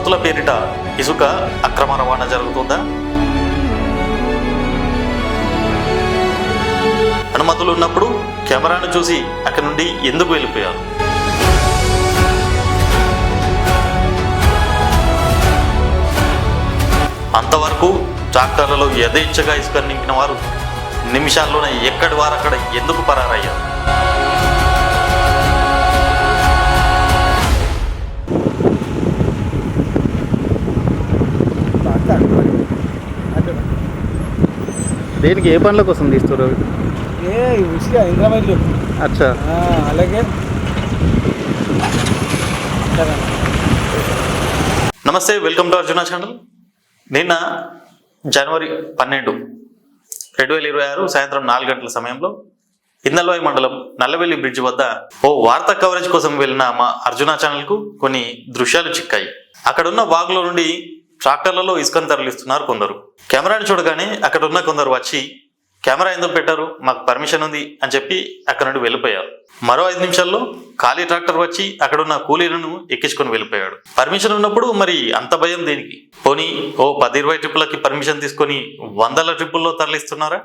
అనుమతుల పేరిట ఇసుక అక్రమ రవాణా జరుగుతుందా? అనుమతులు ఉన్నప్పుడు కెమెరాను చూసి అక్కడి నుండి ఎందుకు వెళ్ళిపోయారు? అంతవరకు ట్రాక్టర్లలో యథేచ్ఛగా ఇసుక నింపిన వారు నిమిషాల్లోనే ఎక్కడి వారు అక్కడ ఎందుకు పరారయ్యారు? దేనికి ఏ పనుల కోసం తీస్తారు? అచ్చా, అలాగే. నమస్తే, వెల్కమ్ టు అర్జున ఛానల్. నిన్న జనవరి 12, 2026 సాయంత్రం 4 గంటల సమయంలో ఇందల్వాయి మండలం నల్లవెల్లి బ్రిడ్జ్ వద్ద ఓ వార్తా కవరేజ్ కోసం వెళ్ళిన మా అర్జున ఛానల్ కు కొన్ని దృశ్యాలు చిక్కాయి. అక్కడున్న వాగులో నుండి ట్రాక్టర్లలో ఇసుకను తరలిస్తున్నారు కొందరు. కెమెరాను చూడగానే అక్కడ ఉన్న కొందరు వచ్చి కెమెరా ఎందుకు పెట్టారు, మాకు పర్మిషన్ ఉంది అని చెప్పి అక్కడ నుండి వెళ్ళిపోయారు. మరో 5 నిమిషాల్లో ఖాళీ ట్రాక్టర్ వచ్చి అక్కడున్న కూలీలను ఎక్కించుకొని వెళ్ళిపోయాడు. పర్మిషన్ ఉన్నప్పుడు మరి అంత భయం దేనికి? పోనీ ఓ 10-20 ట్రిప్పులకి పర్మిషన్ తీసుకొని 100ల ట్రిప్పుల్లో తరలిస్తున్నారా?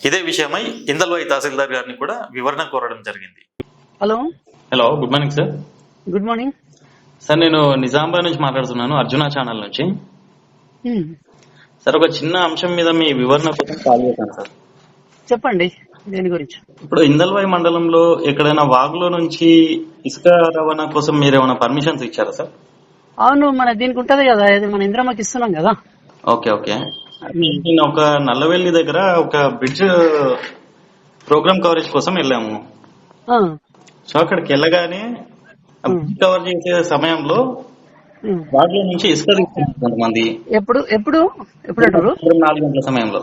ఇదే విషయమై ఇందల్వాయి తహసీల్దార్ గారిని కూడా వివరణ కోరడం జరిగింది. Hello, good morning sir. Good morning sir, నేను నిజామాబాద్ నుంచి మాట్లాడుతున్నాను, అర్జున ఛానల్ నుంచి. సార్, ఒక చిన్న అంశం మీద మీ వివరణ కోసం కాల్ చేశాను సార్. చెప్పండి, దేని గురించి? ఇప్పుడు ఇందల్వాయి మండలంలో ఎక్కడైనా వాగులో నుంచి ఇసుక రవాణా కోసం మీరు ఏమైనా పర్మిషన్స్ ఇచ్చారా సార్? అవును, మన దీనికి ఉంటది కదా, మన ఇంద్రమ్మకి ఇస్తున్నాం కదా. Okay okay. నేను ఒక నల్లవెల్లి దగ్గర ఒక బ్రిడ్జ్ ప్రోగ్రామ్ కవరేజ్ కోసం వెళ్ళాము. సో అక్కడికి వెళ్ళగానే కవర్ చేసే సమయంలో వాటిలో నుంచి ఇసుక తీసుకుంటారు కొంతమంది. ఎప్పుడు ఎప్పుడు ఎప్పుడు అంటారు? 4 గంటల సమయంలో.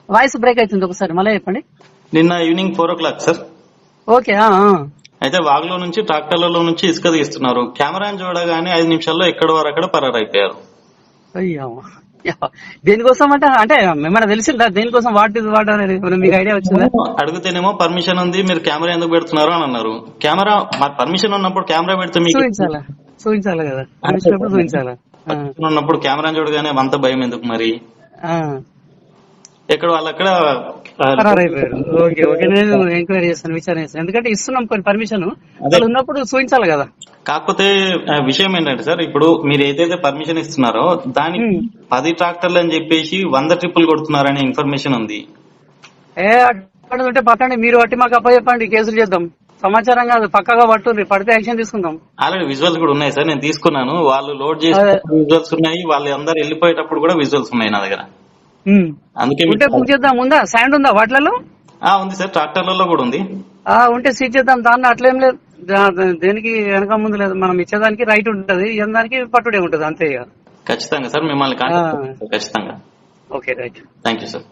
వాయిస్ బ్రేక్ అవుతుంది, ఒకసారి మళ్ళీ చెప్పండి. నిన్న ఈవినింగ్ 4 o'clock సార్. ఓకే. అయితే వాగులో నుంచి ట్రాక్టర్లలో నుంచి ఇసుక తీస్తున్నారు. కెమెరాని చూడగానే 5 నిమిషాల్లో ఎక్కడ వారు అక్కడ పరారైపోయారు. అయ్యా, దేనికోసం అంటే ఏమైనా తెలిసిందా దేనికోసం? వాట్ అనేది మీకు ఐడియా వచ్చిందా? అడిగితేనేమో పర్మిషన్ ఉంది, మీరు కెమెరా ఎందుకు పెడుతున్నారు అని అన్నారు. కెమెరా పర్మిషన్ ఉన్నప్పుడు కెమెరా పెడితే మీకు చూపించాలి కదా, పర్మిషన్ చూపించాలి. ఉన్నప్పుడు కెమెరా చూడగానే అంత భయం ఎందుకు మరి? ఎక్కడ వాళ్ళక్కడ ఓకే ఓకే, నేను ఎంక్వైరీ చేస్తాను, విచారణ చేస్తాను. ఎందుకంటే ఇస్తున్నాం కొన్ని పర్మిషన్, ఉన్నప్పుడు చూపించాలి కదా. కాకపోతే విషయం ఏంటంటే సార్, ఇప్పుడు మీరు ఏదైతే పర్మిషన్ ఇస్తున్నారో దానికి 10 ట్రాక్టర్లు అని చెప్పేసి 100 ట్రిప్పులు కొడుతున్నారనే ఇన్ఫర్మేషన్ ఉంది. ఉంటే పట్టండి, మీరు బట్టి మాకు అప్పచెప్పండి, కేసులు చేద్దాం. సమాచారం కాదు, పక్కగా పట్టుంది, పడితే యాక్షన్ తీసుకుందాం. ఆల్రెడీ విజువల్స్ కూడా ఉన్నాయి సార్, నేను తీసుకున్నాను. వాళ్ళు లోడ్ చేసే విజువల్స్ ఉన్నాయి, వాళ్ళు అందరు వెళ్ళిపోయేటప్పుడు కూడా విజువల్స్ ఉన్నాయి నా దగ్గర. అందుకే బుక్ చేద్దాం. ఉందా శాండ్ ఉందా వాటిలలో? ఉంది సార్, ట్రాక్టర్లలో కూడా ఉంది. ఉంటే సీజ్ చేద్దాం. దాన్ని అట్లేం లేదు, దేనికి వెనక ముందు లేదు. మనం ఇచ్చేదానికి రైట్ ఉంటది, దానికి పట్టుడే ఉంటది, అంతే. ఖచ్చితంగా సార్, మిమ్మల్ని ఖచ్చితంగా. Okay, right. Thank you sir.